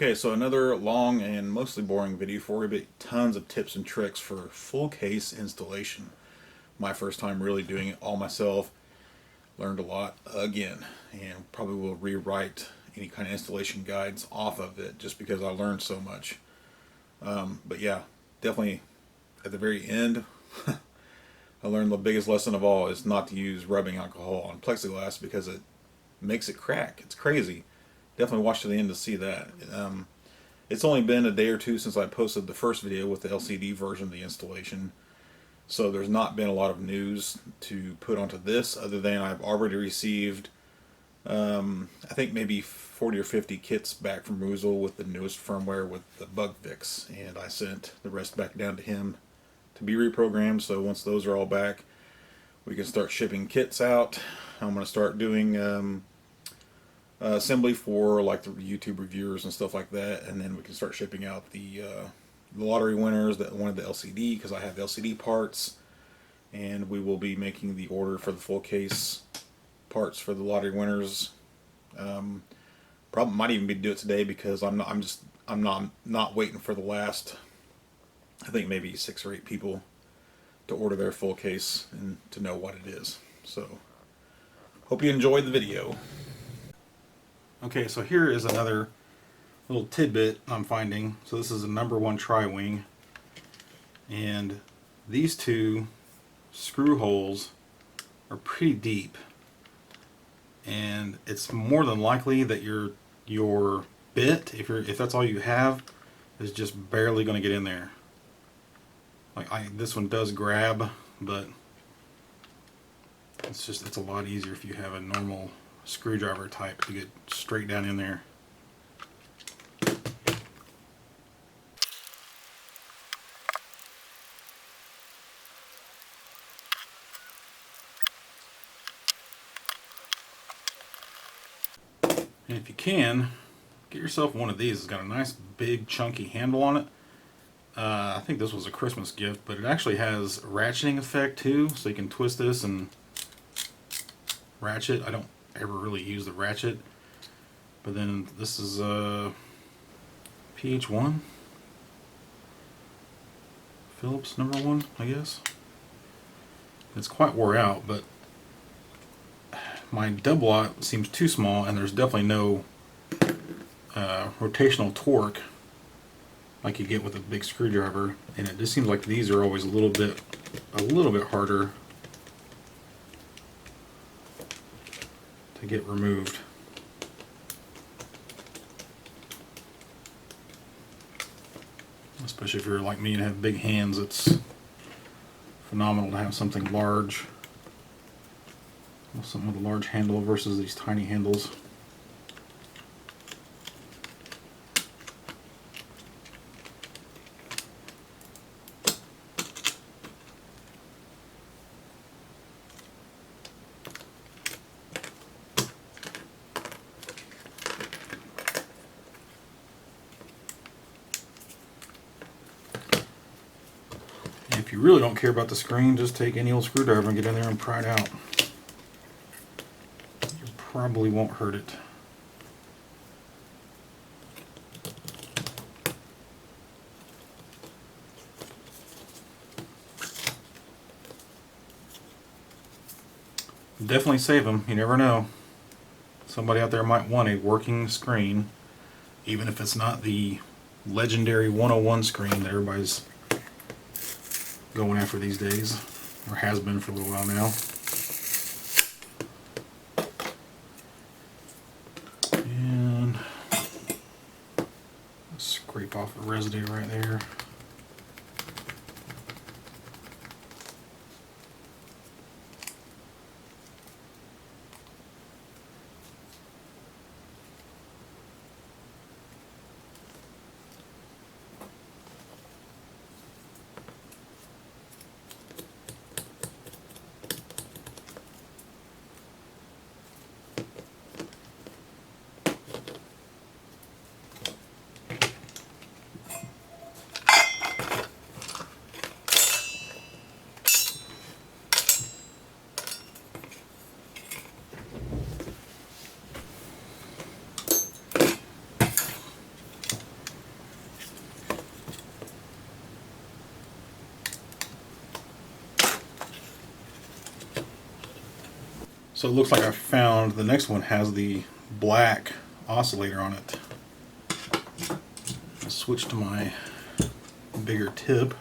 Okay, so another long and mostly boring video for you, but tons of tips and tricks for full case installation. My first time really doing it all myself. Learned a lot again, and probably will rewrite any kind of installation guides off of it just because I learned so much. But yeah, definitely at the very end, I learned the biggest lesson of all is not to use rubbing alcohol on plexiglass because it makes it crack. It's crazy. Definitely watch to the end to see that. It's only been a day or two since I posted the first video with the LCD version of the installation, so there's not been a lot of news to put onto this other than I've already received I think maybe 40 or 50 kits back from Woozle with the newest firmware with the bug fix, and I sent the rest back down to him to be reprogrammed. So once those are all back, we can start shipping kits out. I'm going to start doing assembly for like the YouTube reviewers and stuff like that, and then we can start shipping out the lottery winners that wanted the LCD, because I have LCD parts, and we will be making the order for the full case parts for the lottery winners. Probably might even be do it today because I'm not waiting for the last, I think maybe 6 or 8 people to order their full case and to know what it is. So hope you enjoyed the video. Okay, so here is another little tidbit I'm finding. So this is a #1 tri-wing, and these two screw holes are pretty deep, and it's more than likely that your bit, if that's all you have, is just barely going to get in there. Like this one does grab, but it's a lot easier if you have a normal screwdriver type to get straight down in there. And if you can, get yourself one of these. It's got a nice big chunky handle on it. I think this was a Christmas gift, but it actually has ratcheting effect too, so you can twist this and ratchet. I don't ever really use the ratchet, but then this is PH1 Phillips #1, I guess. It's quite wore out, but my double aught seems too small, and there's definitely no rotational torque like you get with a big screwdriver, and it just seems like these are always a little bit harder to get removed. Especially if you're like me and have big hands, it's phenomenal to have something large. Something with a large handle versus these tiny handles. And if you really don't care about the screen, just take any old screwdriver and get in there and pry it out. Probably won't hurt it. Definitely save them. You never know. Somebody out there might want a working screen, even if it's not the legendary 101 screen that everybody's going after these days, or has been for a little while now. Scrape off the residue right there. So it looks like I found the next one has the black oscillator on it. I'll switch to my bigger tip.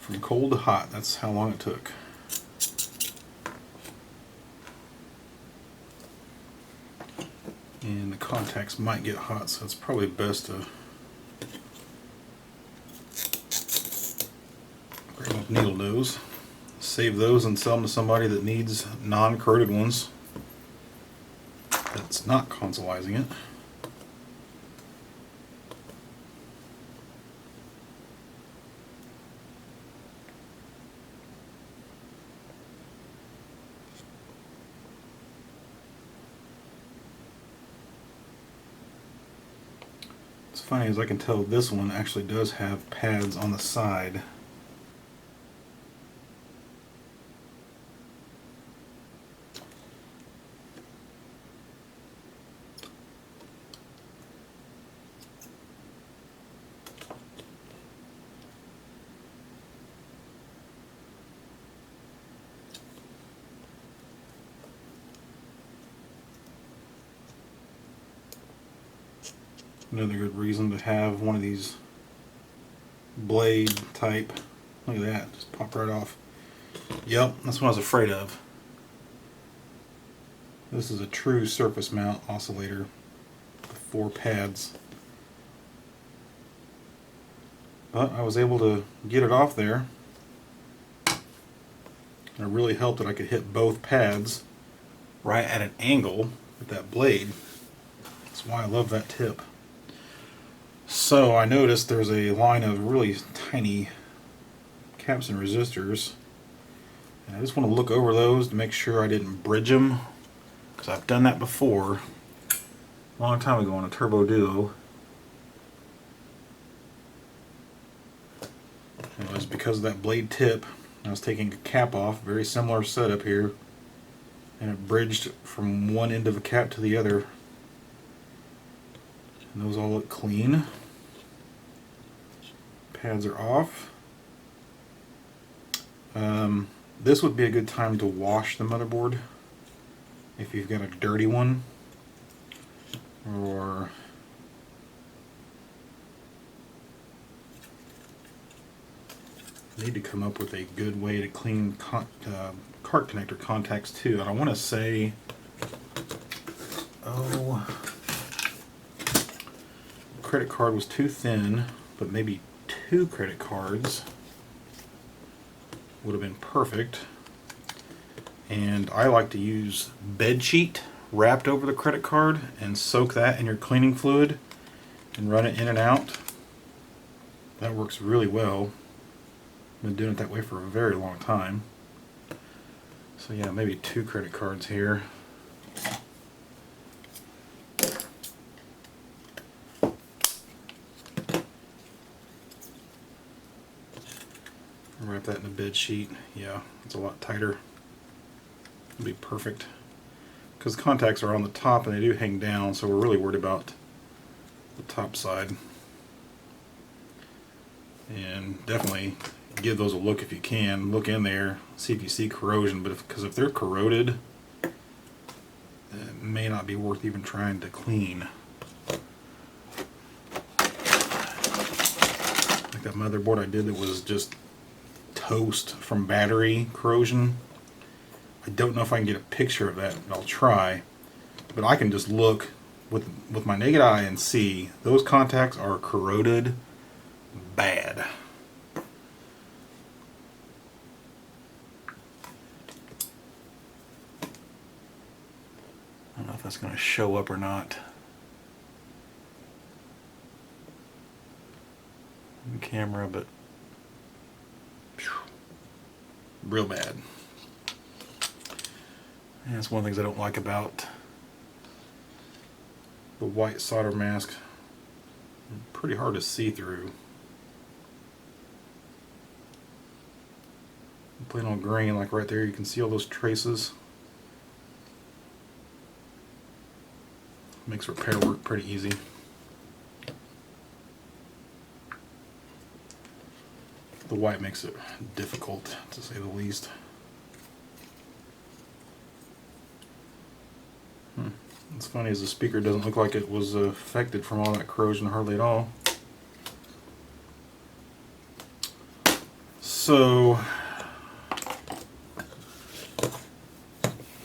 From cold to hot, that's how long it took. And the contacts might get hot, so it's probably best to grab a needle nose, save those and sell them to somebody that needs non-corroded ones that's not consolizing it. What's funny is I can tell this one actually does have pads on the side. Another good reason to have one of these blade type. Look at that, just pop right off. Yep, that's what I was afraid of. This is a true surface mount oscillator with 4 pads. But I was able to get it off there. And it really helped that I could hit both pads right at an angle with that blade. That's why I love that tip. So I noticed there's a line of really tiny caps and resistors, and I just want to look over those to make sure I didn't bridge them, because I've done that before a long time ago on a Turbo Duo. It was because of that blade tip. I was taking a cap off, very similar setup here, and it bridged from one end of the cap to the other. And those all look clean. Pads are off. This would be a good time to wash the motherboard if you've got a dirty one, or need to come up with a good way to clean cart connector contacts too. And I want to say, credit card was too thin, but maybe 2 credit cards would have been perfect. And I like to use bed sheet wrapped over the credit card and soak that in your cleaning fluid and run it in and out. That works really well. I've been doing it that way for a very long time. So yeah, maybe 2 credit cards here. Wrap that in a bed sheet. Yeah, it's a lot tighter. It'll be perfect. Because contacts are on the top and they do hang down, so we're really worried about the top side. And definitely give those a look if you can. Look in there, see if you see corrosion. But because if they're corroded, it may not be worth even trying to clean. Like that motherboard I did that was just toast from battery corrosion. I don't know if I can get a picture of that, but I'll try. But I can just look with my naked eye and see those contacts are corroded bad. I don't know if that's going to show up or not on camera, but real bad. And that's one of the things I don't like about the white solder mask. Pretty hard to see through. Plain on green, like right there, you can see all those traces. Makes repair work pretty easy. The The white makes it difficult, to say the least. It's funny, as the speaker doesn't look like it was affected from all that corrosion hardly at all. So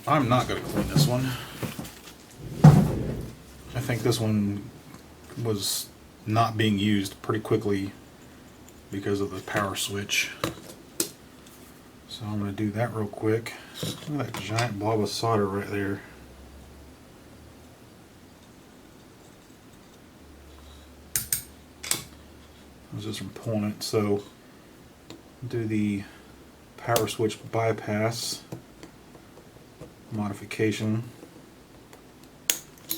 I'm not going to clean this one. I think this one was not being used pretty quickly because of the power switch. So I'm going to do that real quick. Look at that giant blob of solder right there. I was just from pulling it. So do the power switch bypass modification,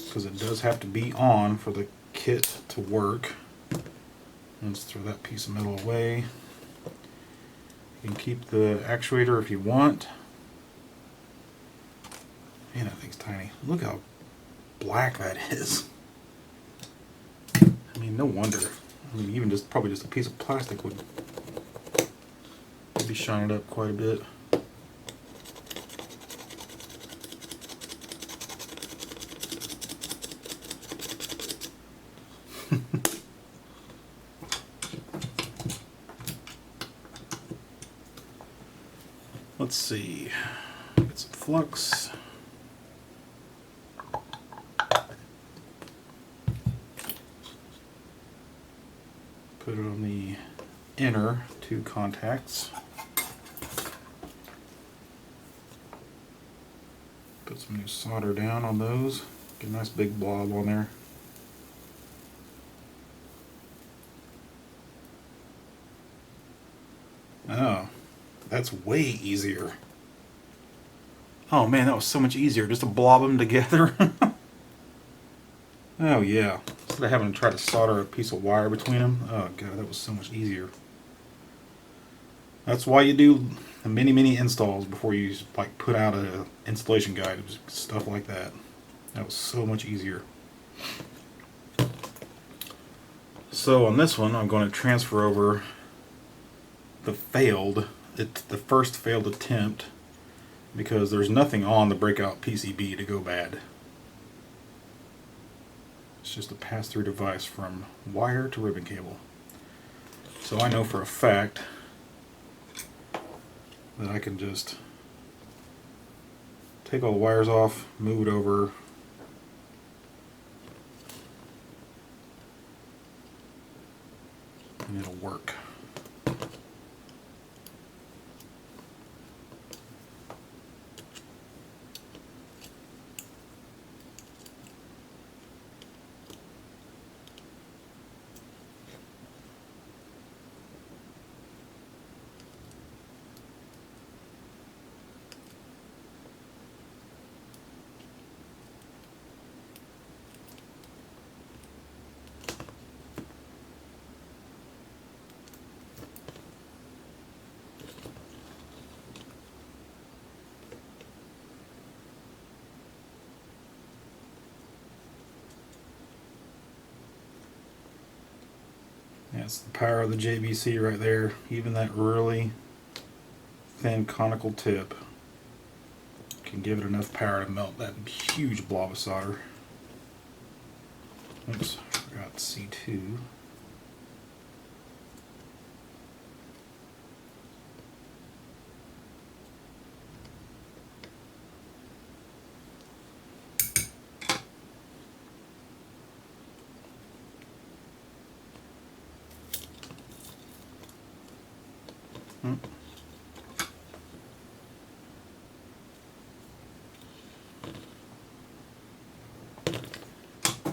because it does have to be on for the kit to work. Let's throw that piece of metal away. You can keep the actuator if you want. Man, that thing's tiny. Look how black that is. I mean, no wonder. I mean, even just probably just a piece of plastic would be shining up quite a bit. Let's see. Get some flux. Put it on the inner two contacts. Put some new solder down on those. Get a nice big blob on there. Oh, that's way easier. Oh man, that was so much easier just to blob them together. Oh yeah, instead of having to try to solder a piece of wire between them. Oh god, that was so much easier. That's why you do many installs before you like put out a installation guide. It was stuff like that. That was so much easier. So on this one, I'm going to transfer over the first failed attempt, because there's nothing on the breakout PCB to go bad. It's just a pass-through device from wire to ribbon cable. So I know for a fact that I can just take all the wires off, move it over, and it'll work. That's the power of the JBC right there. Even that really thin conical tip can give it enough power to melt that huge blob of solder. Oops, forgot C2.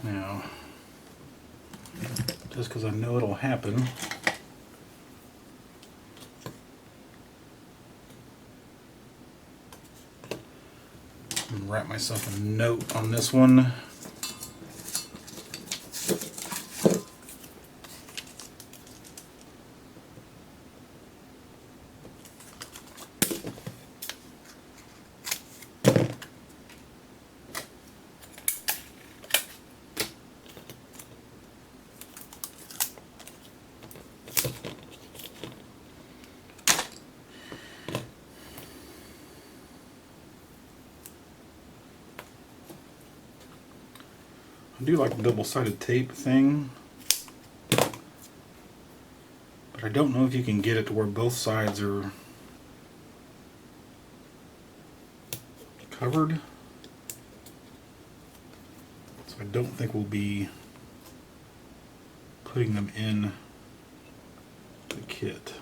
Now, just because I know it'll happen, I'm going to write myself a note on this one. I do like the double-sided tape thing, but I don't know if you can get it to where both sides are covered. So I don't think we'll be putting them in the kit.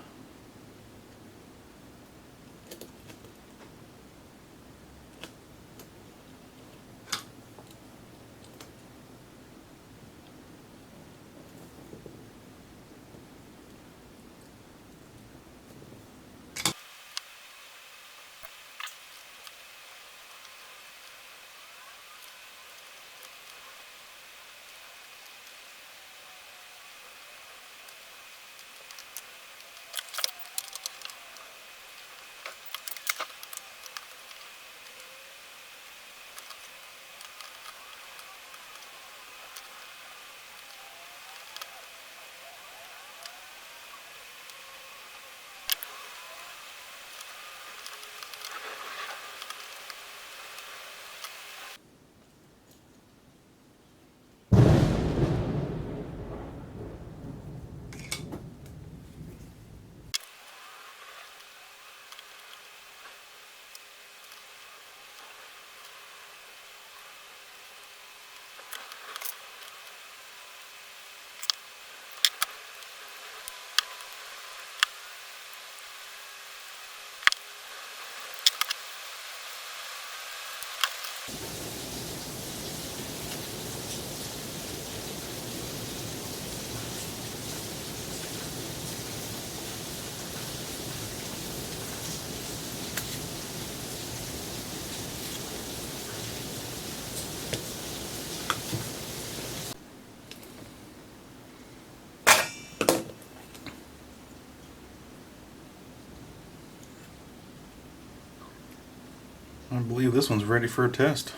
I believe this one's ready for a test.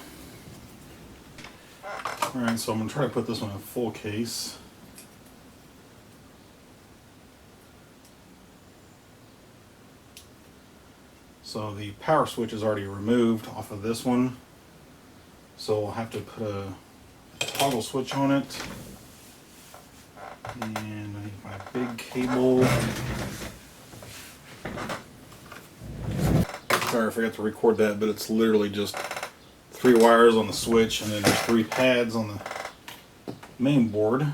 Alright, so I'm going to try to put this one in full case. So the power switch is already removed off of this one. So I'll have to put a toggle switch on it. And I need my big cable. Sorry, I forgot to record that, but it's literally just 3 wires on the switch and then there's 3 pads on the main board.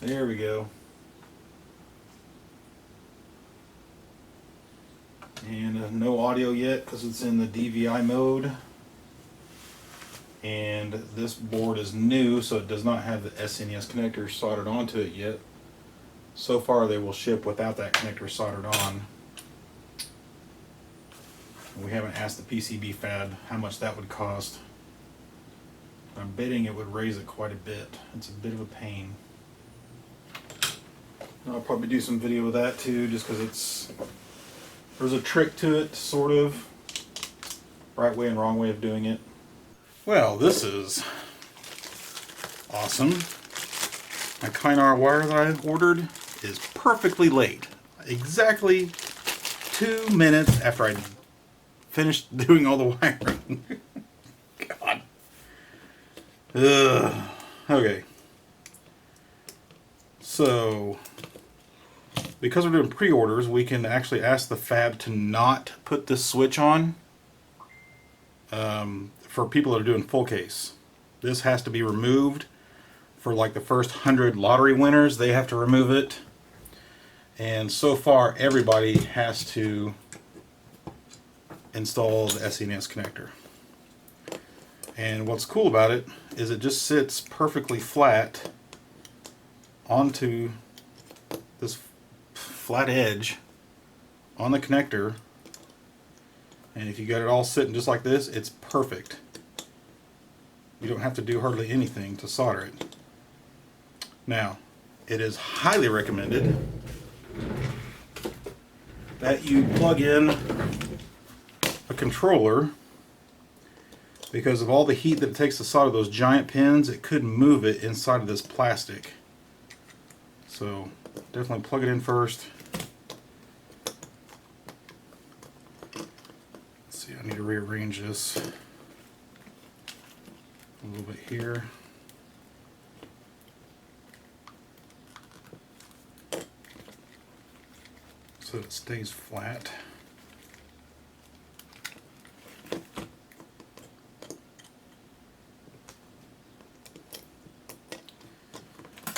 There we go. And no audio yet because it's in the DVI mode. And this board is new, so it does not have the SNES connector soldered onto it yet. So far they will ship without that connector soldered on. We haven't asked the PCB fab how much that would cost. I'm betting it would raise it quite a bit. It's a bit of a pain. I'll probably do some video of that too, just because there's a trick to it, sort of. Right way and wrong way of doing it. Well, this is awesome. My Kynar wire that I ordered is perfectly laid. Exactly 2 minutes after I finished doing all the wiring. God. Ugh. Okay. So, because we're doing pre-orders, we can actually ask the fab to not put this switch on for people that are doing full case. This has to be removed for like the first 100 lottery winners. They have to remove it. And so far, everybody has to install the SNES connector. And what's cool about it is it just sits perfectly flat onto this flat edge on the connector, and if you got it all sitting just like this, it's perfect. You don't have to do hardly anything to solder it. Now, it is highly recommended that you plug in a controller, because of all the heat that it takes to solder those giant pins, it could move it inside of this plastic. So definitely plug it in first. Let's see, I need to rearrange this a little bit here. So it stays flat.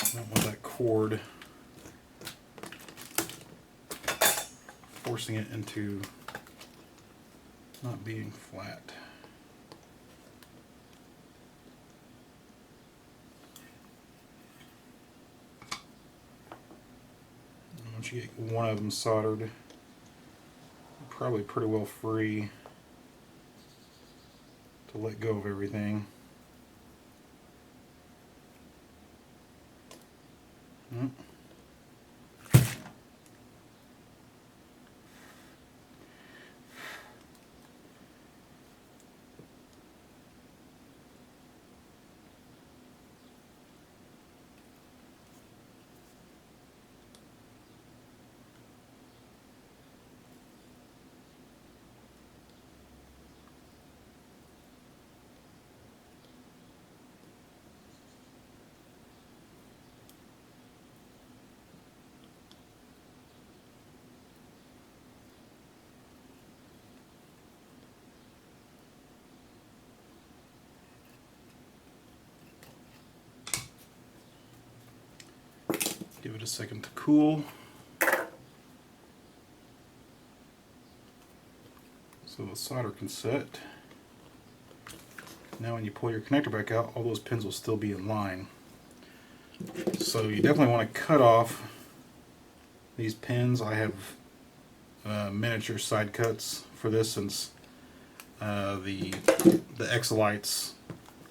I don't want that cord forcing it into not being flat. Once you get one of them soldered, you're probably pretty well free to let go of everything. Give it a second to cool. So the solder can set. Now when you pull your connector back out, all those pins will still be in line. So you definitely want to cut off these pins. I have miniature side cuts for this, since the Exolites,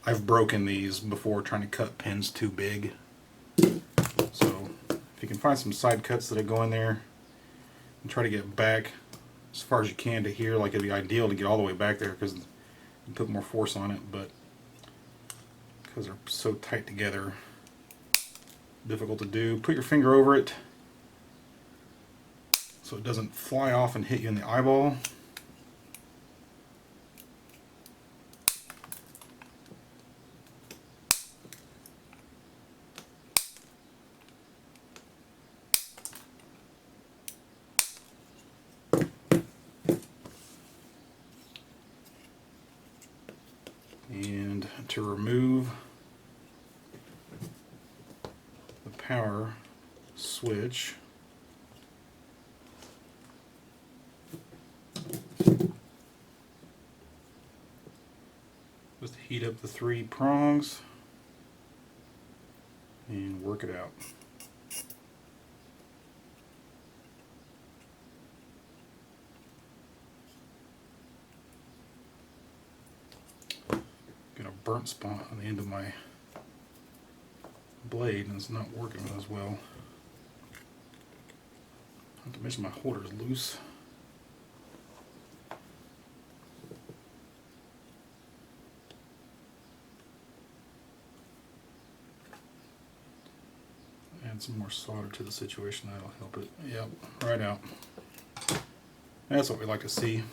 I've broken these before trying to cut pins too big. So if you can find some side cuts that'll go in there and try to get back as far as you can to here, like it'd be ideal to get all the way back there because you put more force on it, but because they're so tight together, difficult to do. Put your finger over it so it doesn't fly off and hit you in the eyeball. And to remove the power switch, just heat up the 3 prongs and work it out. Burnt spot on the end of my blade, and it's not working as well. Not to mention my holder is loose. Add some more solder to the situation, that'll help it. Yep, right out. That's what we like to see.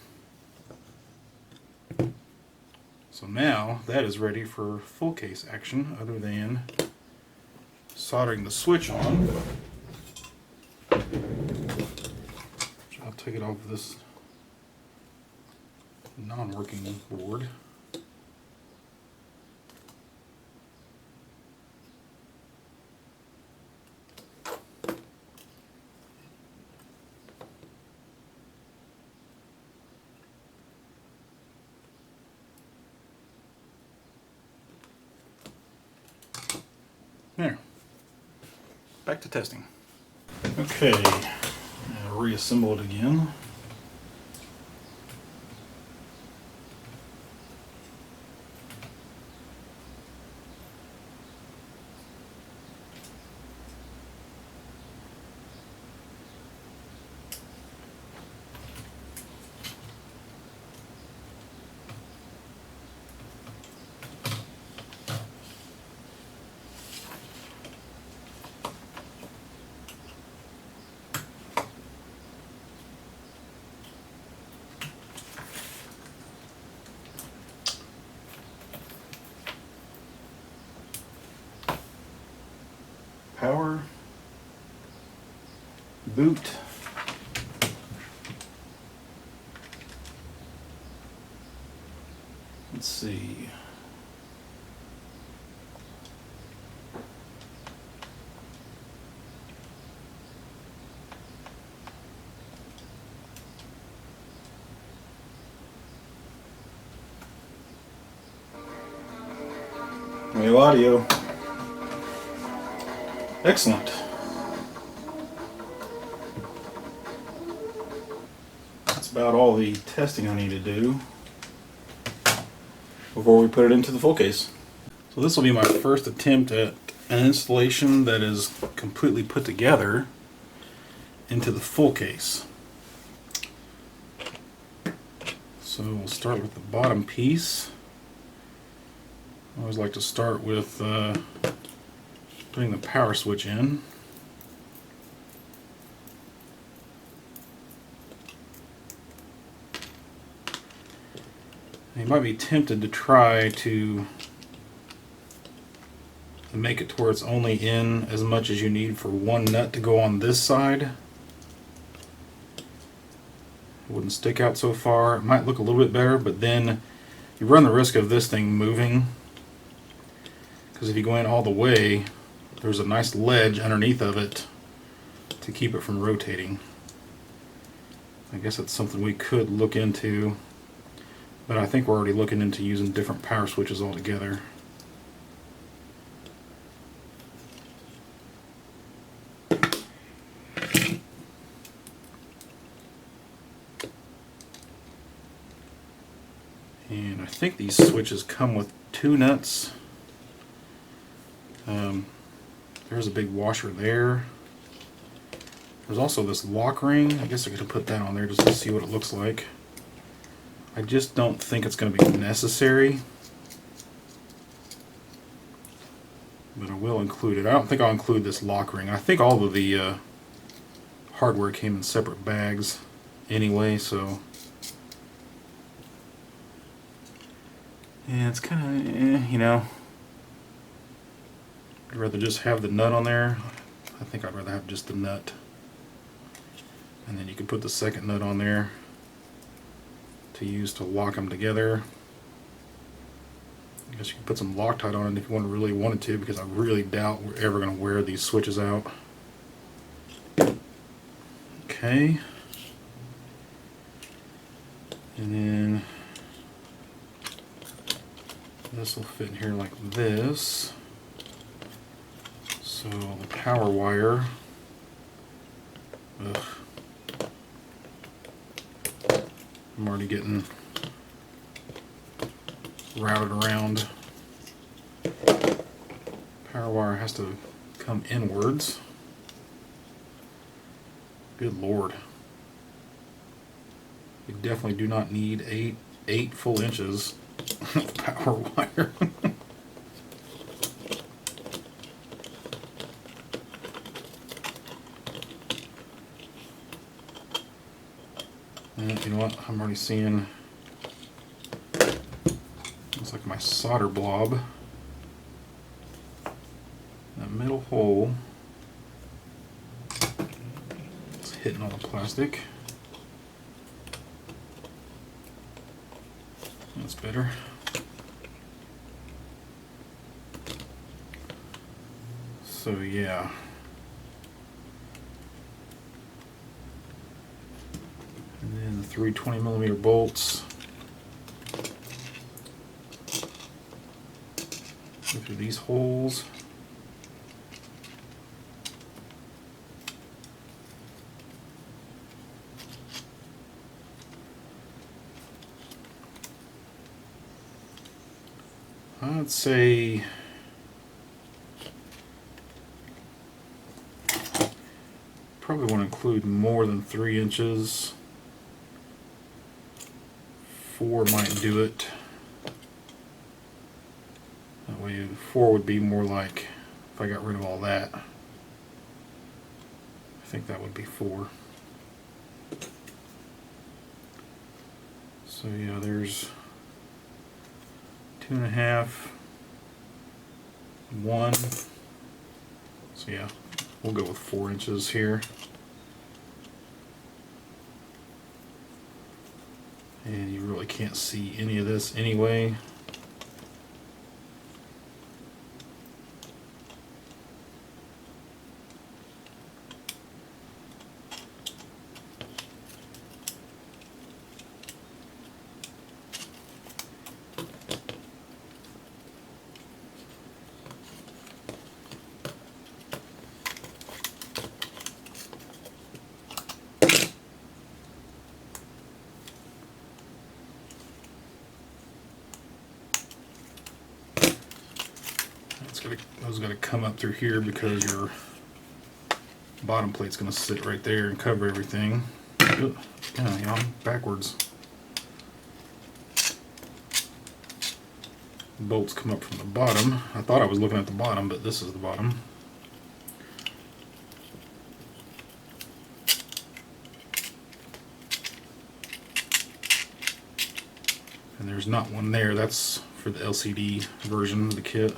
So now that is ready for full case action, other than soldering the switch on. I'll take it off this non-working board. There. Back to testing. Okay, reassemble it again. boot. Let's see. New audio. Excellent. That's about all the testing I need to do before we put it into the full case. So this will be my first attempt at an installation that is completely put together into the full case. So we'll start with the bottom piece. I always like to start with putting the power switch in. You might be tempted to try to make it to where it's only in as much as you need for one nut to go on this side. It wouldn't stick out so far. It might look a little bit better, but then you run the risk of this thing moving, because if you go in all the way, there's a nice ledge underneath of it to keep it from rotating. I guess that's something we could look into, but I think we're already looking into using different power switches altogether. And I think these switches come with 2 nuts. There's a big washer there. There's also this lock ring. I guess I could have put that on there just to see what it looks like. I just don't think it's going to be necessary, but I will include it. I don't think I'll include this lock ring. I think all of the hardware came in separate bags anyway, so yeah, it's kind of, you know, I'd rather just have the nut on there. I think I'd rather have just the nut. And then you can put the second nut on there to use to lock them together. I guess you can put some Loctite on it if you really wanted to, because I really doubt we're ever going to wear these switches out. Okay. And then this will fit in here like this. So the power wire, ugh, I'm already getting routed around. Power wire has to come inwards. Good Lord. You definitely do not need eight full inches of power wire. And you know what? I'm already seeing, looks like my solder blob. That middle hole is hitting on the plastic. That's better. So yeah. And then the 3 20mm bolts. Go through these holes. I'd say probably want to include more than 3 inches. 4 might do it. That way 4 would be more like if I got rid of all that. I think that would be 4. So yeah, there's 2.5, 1. So yeah, we'll go with 4 inches here. And you really can't see any of this anyway. Those got to come up through here because your bottom plate's going to sit right there and cover everything. Ugh, yeah, I'm backwards. Bolts come up from the bottom. I thought I was looking at the bottom, but this is the bottom. And there's not one there. That's for the LCD version of the kit.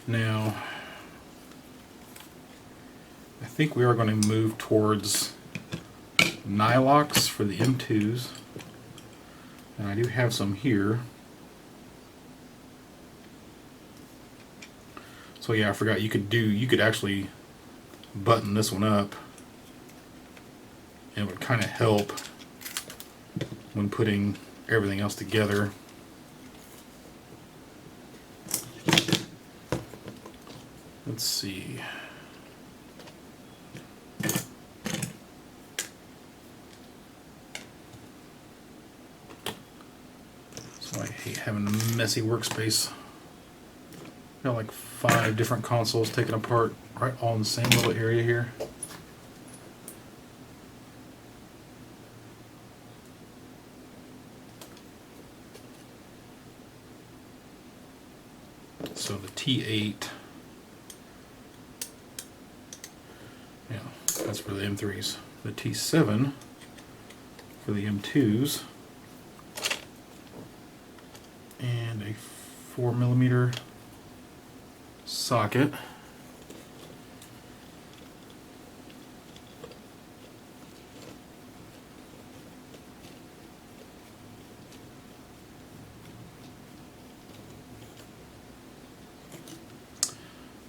Now, I think we are going to move towards nylocks for the M2s, and I do have some here. So yeah, I forgot you could actually button this one up, and it would kind of help when putting everything else together. Let's see. So I hate having a messy workspace. Got like 5 different consoles taken apart, right all in the same little area here. So the T8. Yeah, that's for the M3s. The T7 for the M2s. And a 4mm socket.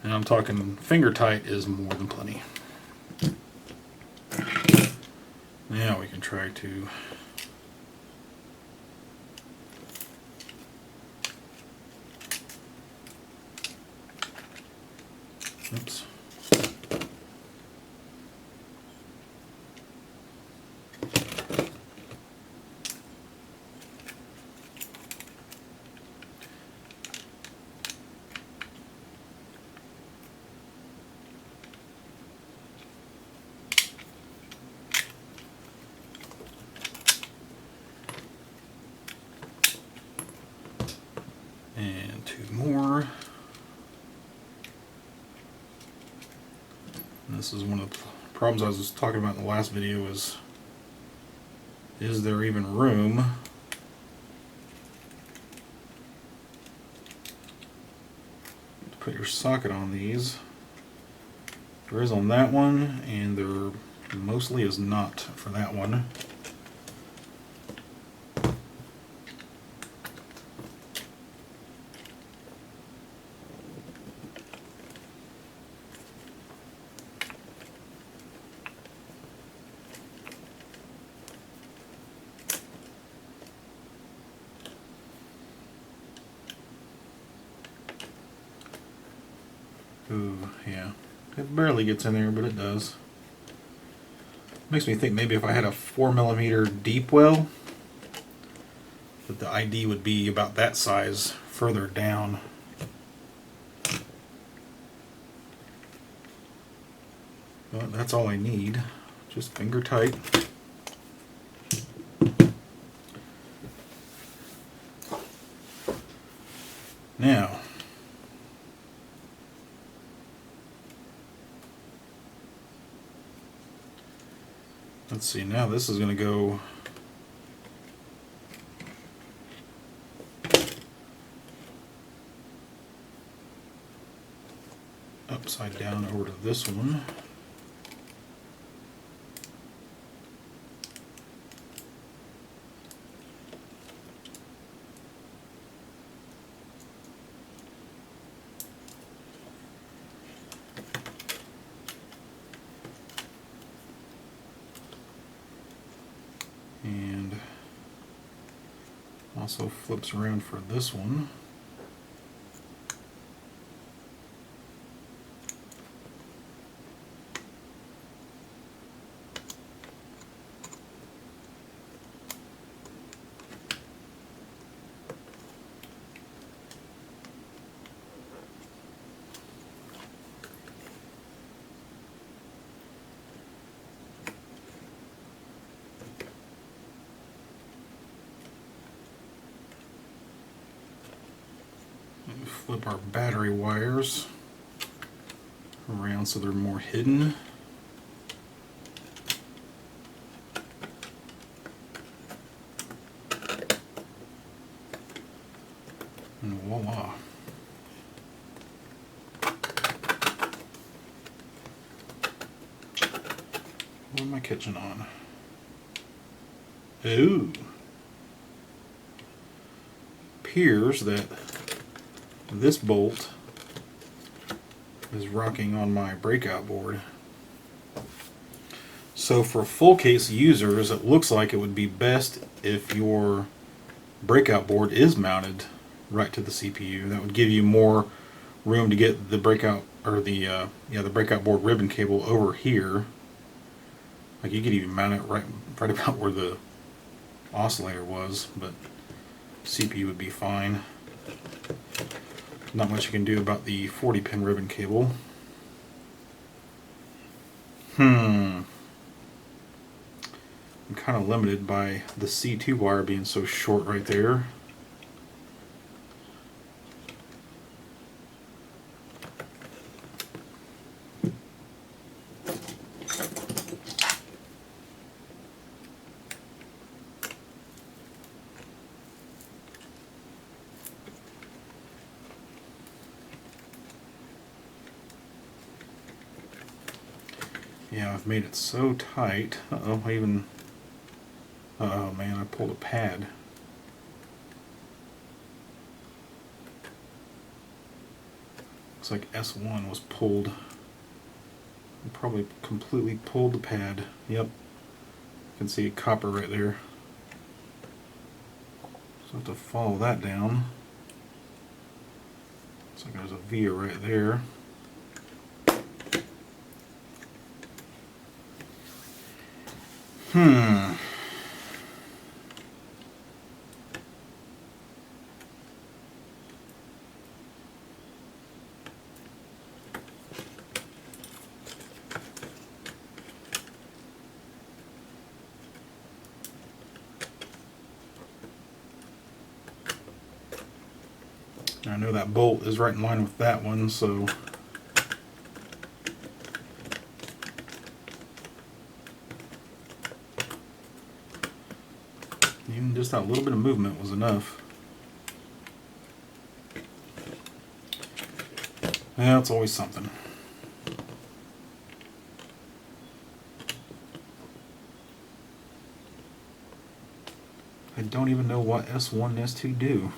And I'm talking finger tight is more than plenty. Now we can try to oops. And 2 more. And this is one of the problems I was talking about in the last video is there even room to put your socket on these? There is on that one, and there mostly is not for that one. Ooh, yeah. It barely gets in there, but it does. Makes me think maybe if I had a 4mm deep well, that the ID would be about that size further down. But that's all I need. Just finger tight. Now, let's see, now this is going to go upside down over to this one. And also flips around for this one. Flip our battery wires around so they're more hidden. And voila. What am I catching on? Ooh. Appears that this bolt is rocking on my breakout board. So for full case users, it looks like it would be best if your breakout board is mounted right to the CPU. That would give you more room to get the breakout or the breakout board ribbon cable over here. Like you could even mount it right about where the oscillator was, but CPU would be fine. Not much you can do about the 40 pin ribbon cable. I'm kind of limited by the C2 wire being so short right there. Yeah, I've made it so tight. Uh-oh, uh-oh man, I pulled a pad. Looks like S1 was pulled. I probably completely pulled the pad. Yep. You can see copper right there. So I have to follow that down. Looks like there's a via right there. I know that bolt is right in line with that one, so even just that little bit of movement was enough. Yeah, it's always something. I don't even know what S1 and S2 do.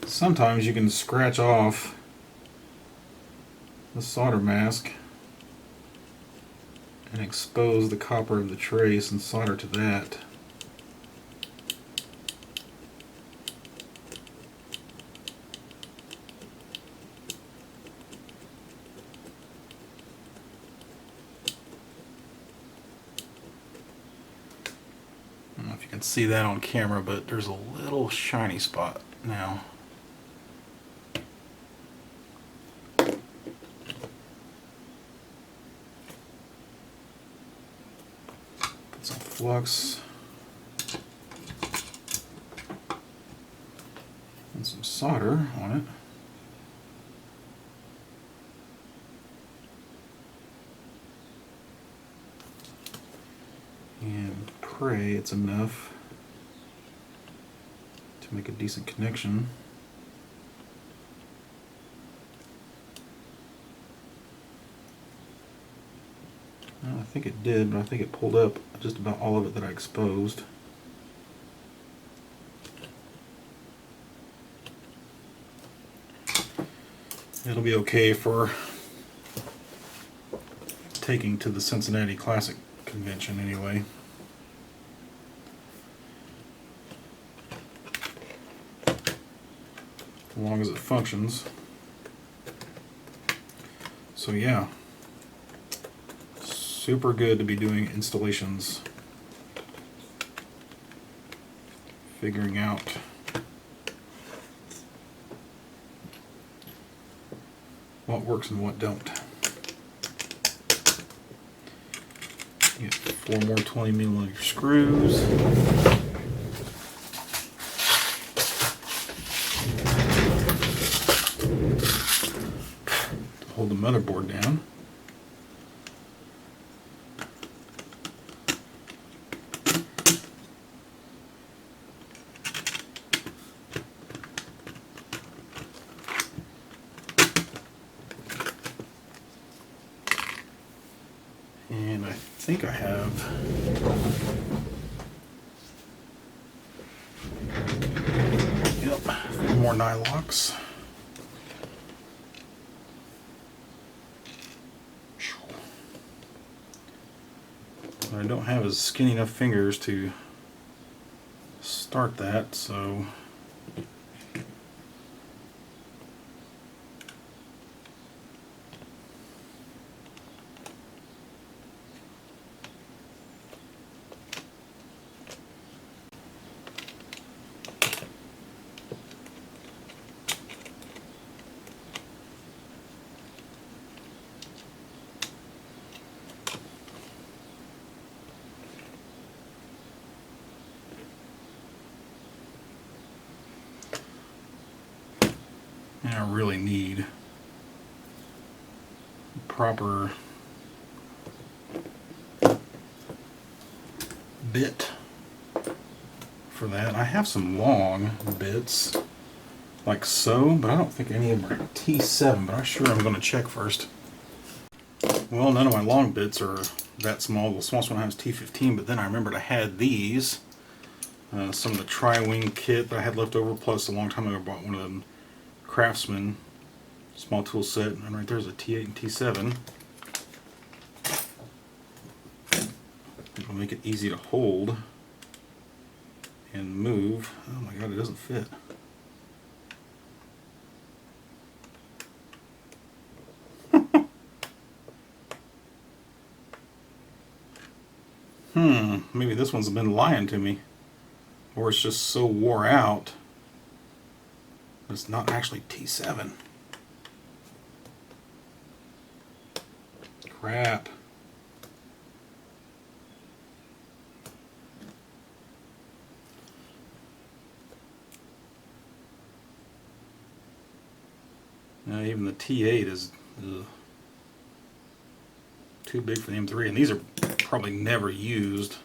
Sometimes you can scratch off the solder mask and expose the copper of the trace and solder to that. I don't know if you can see that on camera, but there's a little shiny spot now. Flux and some solder on it. And pray it's enough to make a decent connection. think it did, but I think it pulled up just about all of it that I exposed. It'll be okay for taking to the Cincinnati Classic Convention anyway. As long as it functions. So yeah, super good to be doing installations, figuring out what works and what don't. Get 4 more 20mm screws. To hold the motherboard down. And I think I have four more nylocks. I don't have as skinny enough fingers to start that, so and I really need proper bit for that. I have some long bits like so, but I don't think any of them are T7, but I'm sure I'm going to check first. Well, none of my long bits are that small. The smallest one I have is T15, but then I remembered I had these. Some of the tri-wing kit that I had left over, plus a long time ago I bought one of them Craftsman small tool set, and right there's a T8 and T7. It'll make it easy to hold and move. Oh my god, it doesn't fit. Maybe this one's been lying to me, or it's just so wore out. It's not actually T7. Crap. Now even the T8 is too big for the M3, and these are probably never used.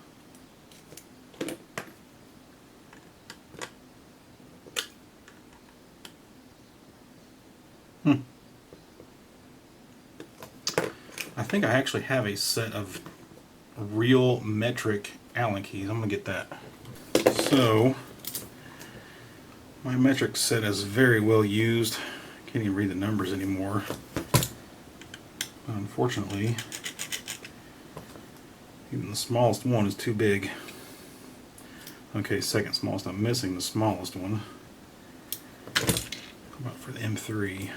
I think I actually have a set of real metric Allen keys. I'm going to get that. So, my metric set is very well used. Can't even read the numbers anymore. Unfortunately, even the smallest one is too big. Okay, second smallest. I'm missing the smallest one. How about for the M3?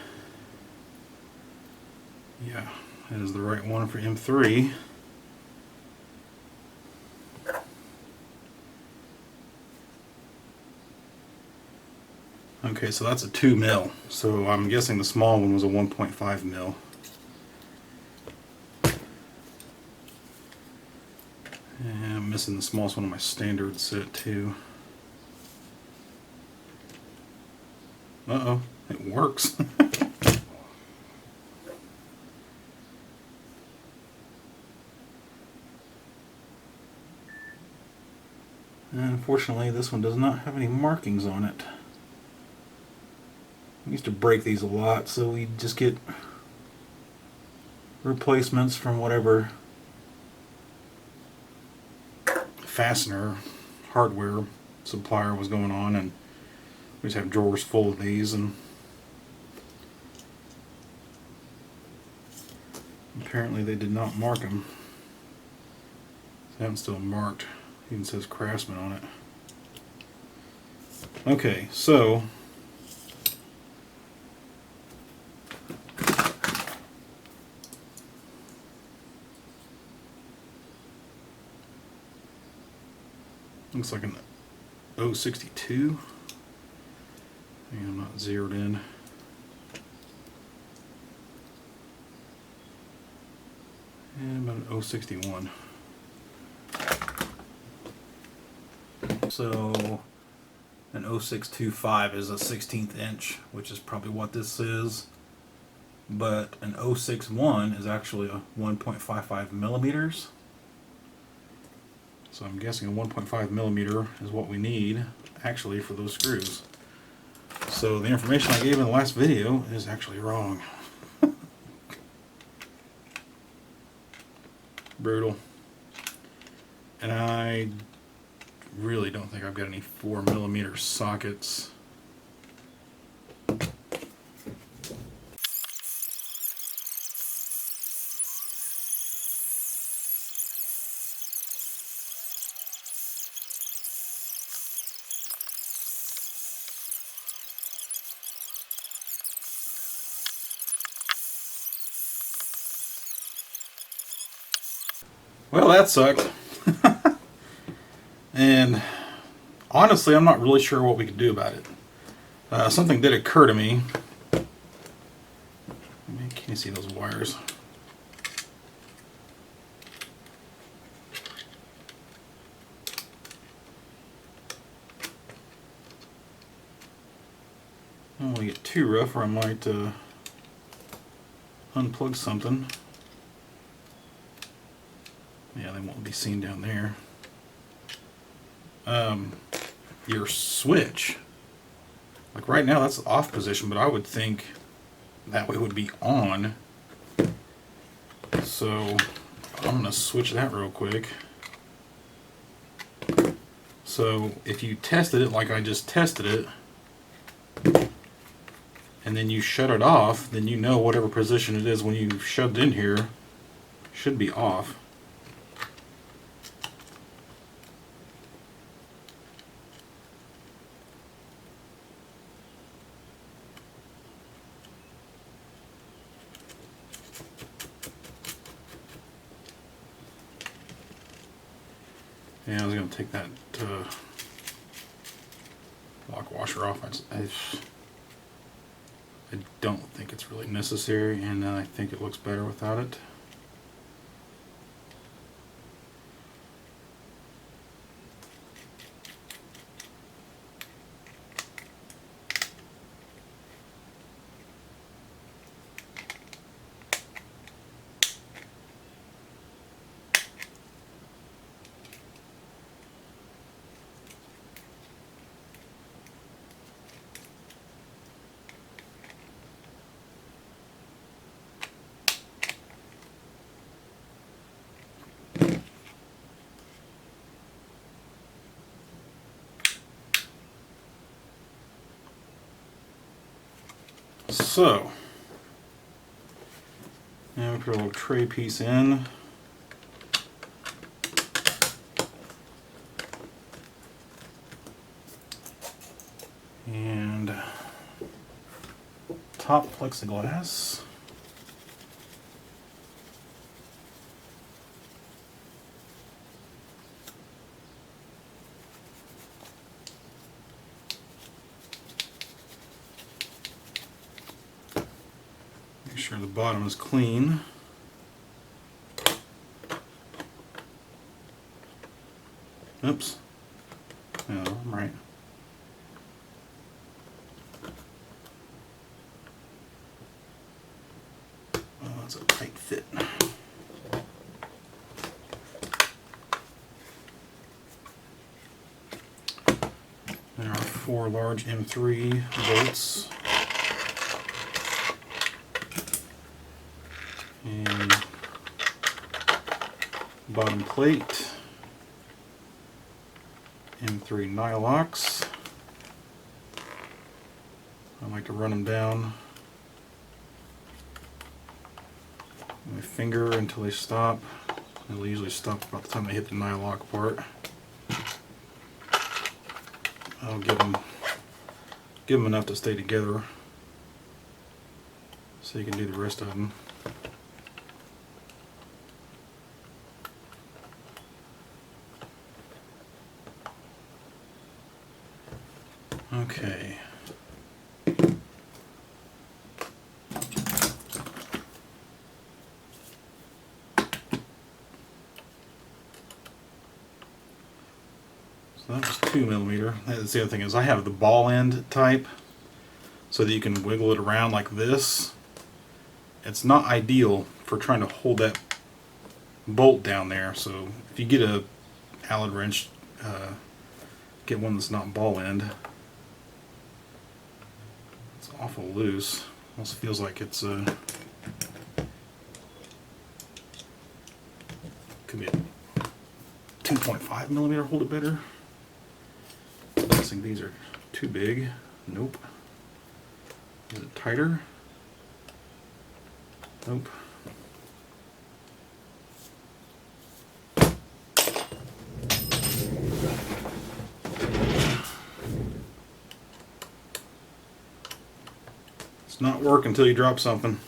Yeah, that is the right one for M3. Okay, so that's a 2 mil. So I'm guessing the small one was a 1.5 mil. And I'm missing the smallest one on my standard set too. Uh-oh, it works. And unfortunately, this one does not have any markings on it. We used to break these a lot, so we just get replacements from whatever fastener hardware supplier was going on, and we just have drawers full of these, and apparently they did not mark them. They haven't still marked. It even says Craftsman on it. Okay, so looks like an 062. I'm not zeroed in. And about an 061. So an 0625 is a 16th inch, which is probably what this is. But an 061 is actually a 1.55 millimeters. So I'm guessing a 1.5 millimeter is what we need actually for those screws. So the information I gave in the last video is actually wrong. Brutal. And I really don't think I've got any 4 millimeter sockets. Well, that sucked. And honestly, I'm not really sure what we could do about it. Something did occur to me. Can you see those wires? I don't want to get too rough, or I might unplug something. Yeah, they won't be seen down there. Your switch, like right now that's off position, but I would think that way would be on. So I'm going to switch that real quick. So if you tested it like I just tested it, and then you shut it off, then you know whatever position it is when you shoved in here should be off. Yeah, I was going to take that lock washer off. I don't think it's really necessary, and I think it looks better without it. So, now we put a little tray piece in. And top plexiglass. Make sure the bottom is clean. Oops. No, I'm right. Oh, that's a tight fit. There are 4 large M3 bolts. And bottom plate. M3 nylocks. I like to run them down my finger until they stop. They'll usually stop about the time they hit the nylock part. I'll give them enough to stay together so you can do the rest of them. Okay. So that was 2mm. That's the other thing, is I have the ball end type so that you can wiggle it around like this. It's not ideal for trying to hold that bolt down there, so if you get a Allen wrench, get one that's not ball end. It's awful loose. Almost feels like it's could be a 2.5mm hold it better. I'm guessing these are too big. Nope. Is it tighter? Nope. It's not work until you drop something.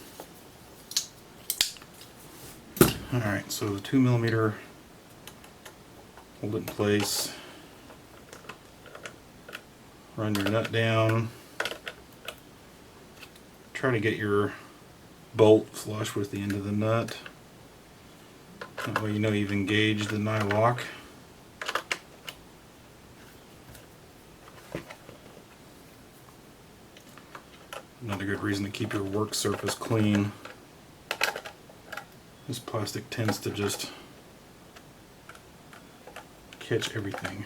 Alright, so the 2mm, hold it in place. Run your nut down. Try to get your bolt flush with the end of the nut. That way you know you've engaged the nylock. Another good reason to keep your work surface clean. This plastic tends to just catch everything.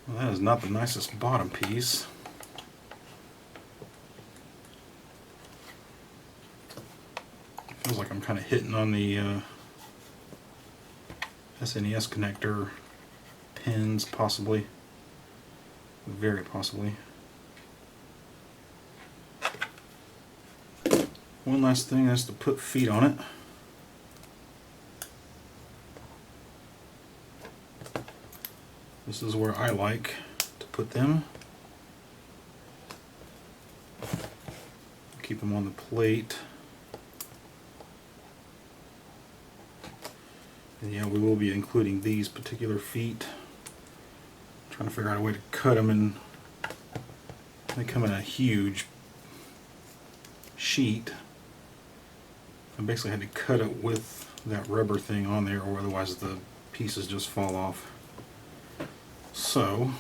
Well, that is not the nicest bottom piece. Feels like I'm kind of hitting on the SNES connector pins, possibly. Very possibly. One last thing is to put feet on it. This is where I like to put them. Keep them on the plate. And yeah, we will be including these particular feet. Trying to figure out a way to cut them, and they come in a huge sheet. I basically had to cut it with that rubber thing on there, or otherwise the pieces just fall off. So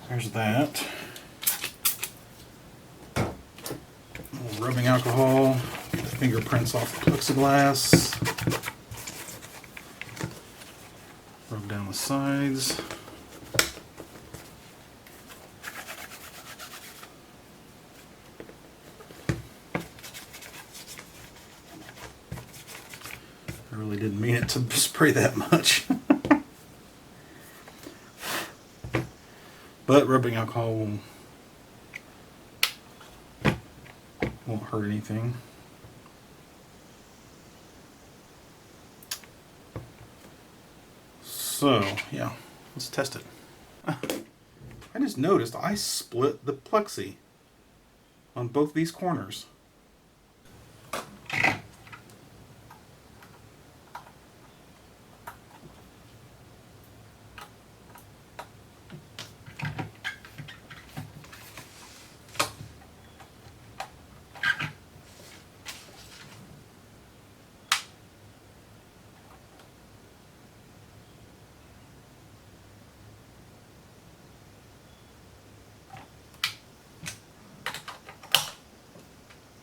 there's that. A little rubbing alcohol, get the fingerprints off the plexiglass. Rub down the sides. I really didn't mean it to spray that much. But rubbing alcohol won't hurt anything. So, yeah, let's test it. I just noticed I split the plexi on both these corners.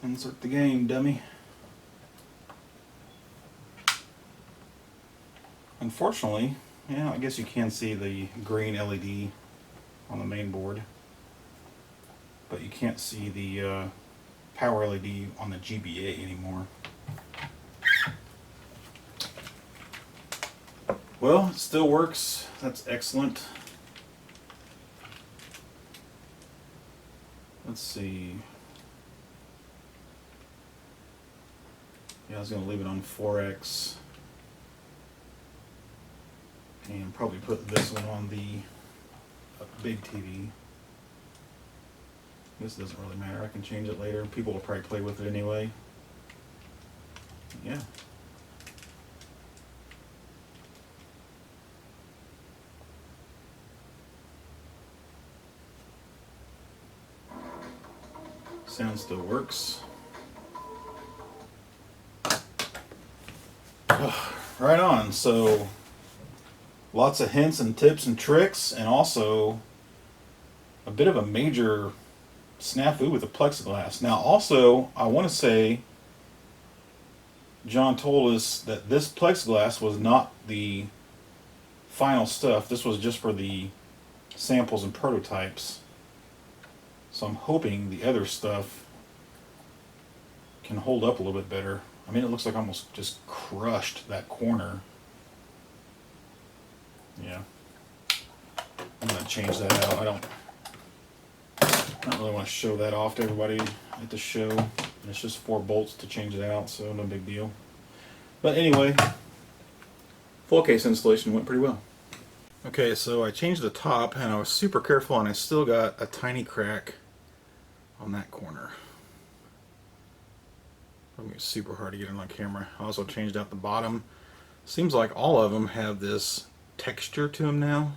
Insert the game, dummy. Unfortunately, yeah, I guess you can see the green LED on the main board, but you can't see the power LED on the GBA anymore. Well, it still works. That's excellent. Let's see. Yeah, I was going to leave it on 4X. And probably put this one on the big TV. This doesn't really matter. I can change it later. People will probably play with it anyway. Yeah. Sound still works. Right on. So lots of hints and tips and tricks, and also a bit of a major snafu with the plexiglass. Now also, I want to say John told us that this plexiglass was not the final stuff. This was just for the samples and prototypes. So I'm hoping the other stuff can hold up a little bit better. I mean, it looks like I almost just crushed that corner. Yeah. I'm going to change that out. I don't really want to show that off to everybody at the show. It's just 4 bolts to change it out, so no big deal. But anyway, full case installation went pretty well. Okay, so I changed the top, and I was super careful, and I still got a tiny crack on that corner. It's super hard to get in on camera. I also changed out the bottom. Seems like all of them have this texture to them now.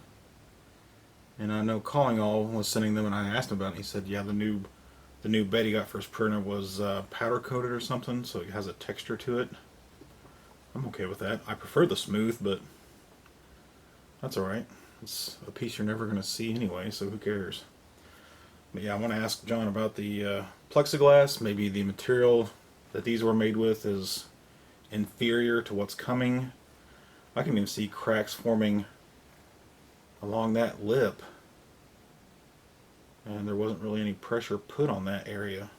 And I know Calling All was sending them, and I asked him about it. He said, yeah, the new bed he got for his printer was powder coated or something, so it has a texture to it. I'm okay with that. I prefer the smooth, but that's alright. It's a piece you're never going to see anyway, so who cares? But yeah, I want to ask John about the plexiglass. Maybe the material that these were made with is inferior to what's coming. I can even see cracks forming along that lip, and there wasn't really any pressure put on that area.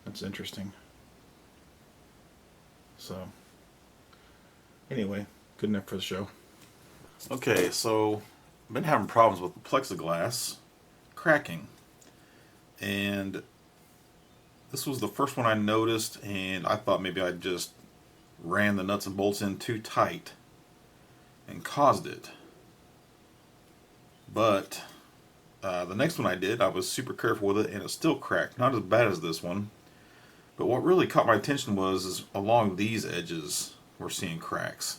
That's interesting. So anyway, good enough for the show. Okay, so I've been having problems with the plexiglass cracking, and this was the first one I noticed, and I thought maybe I just ran the nuts and bolts in too tight and caused it. But the next one I did, I was super careful with it, and it still cracked. Not as bad as this one, but what really caught my attention was along these edges we're seeing cracks.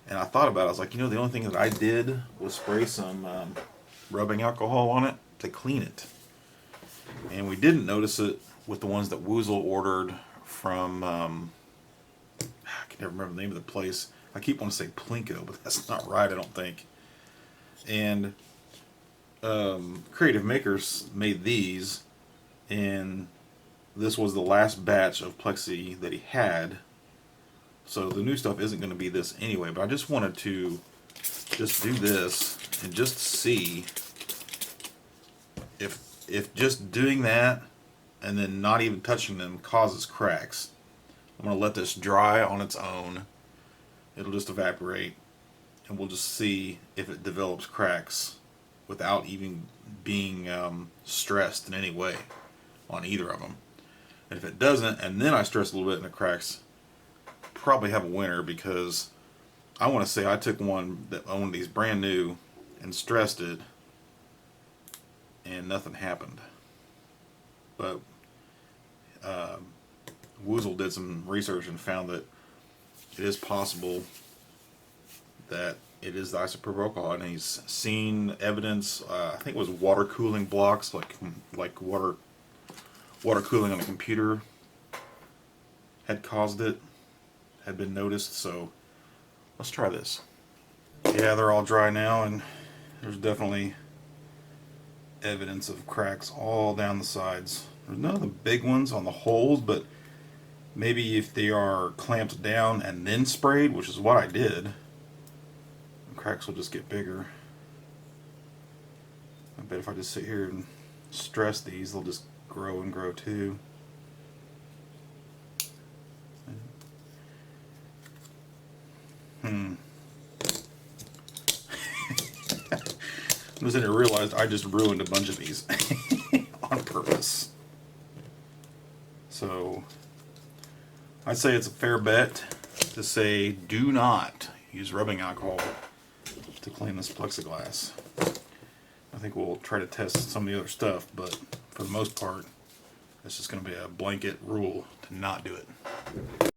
And I thought about it, I was like, you know, the only thing that I did was spray some rubbing alcohol on it to clean it. And we didn't notice it with the ones that Woozle ordered from, I can never remember the name of the place. I keep wanting to say Plinko, but that's not right, I don't think. And Creative Makers made these, and this was the last batch of Plexi that he had. So the new stuff isn't going to be this anyway, but I just wanted to just do this and just see if just doing that and then not even touching them causes cracks. I'm going to let this dry on its own. It'll just evaporate, and we'll just see if it develops cracks without even being stressed in any way on either of them. And if it doesn't, and then I stress a little bit and it cracks, probably have a winner, because I want to say I took one of these brand new and stressed it and nothing happened. But Woozle did some research and found that it is possible that it is the isopropyl alcohol, and he's seen evidence. I think it was water cooling blocks, like water cooling on a computer had caused it, had been noticed. So let's try this. Yeah, they're all dry now, and there's definitely evidence of cracks all down the sides. There's none of the big ones on the holes, but maybe if they are clamped down and then sprayed, which is what I did, the cracks will just get bigger. I bet if I just sit here and stress these, they'll just grow and grow too. I didn't realize I just ruined a bunch of these on purpose. So I'd say it's a fair bet to say do not use rubbing alcohol to clean this plexiglass. I think we'll try to test some of the other stuff, but for the most part, it's just going to be a blanket rule to not do it.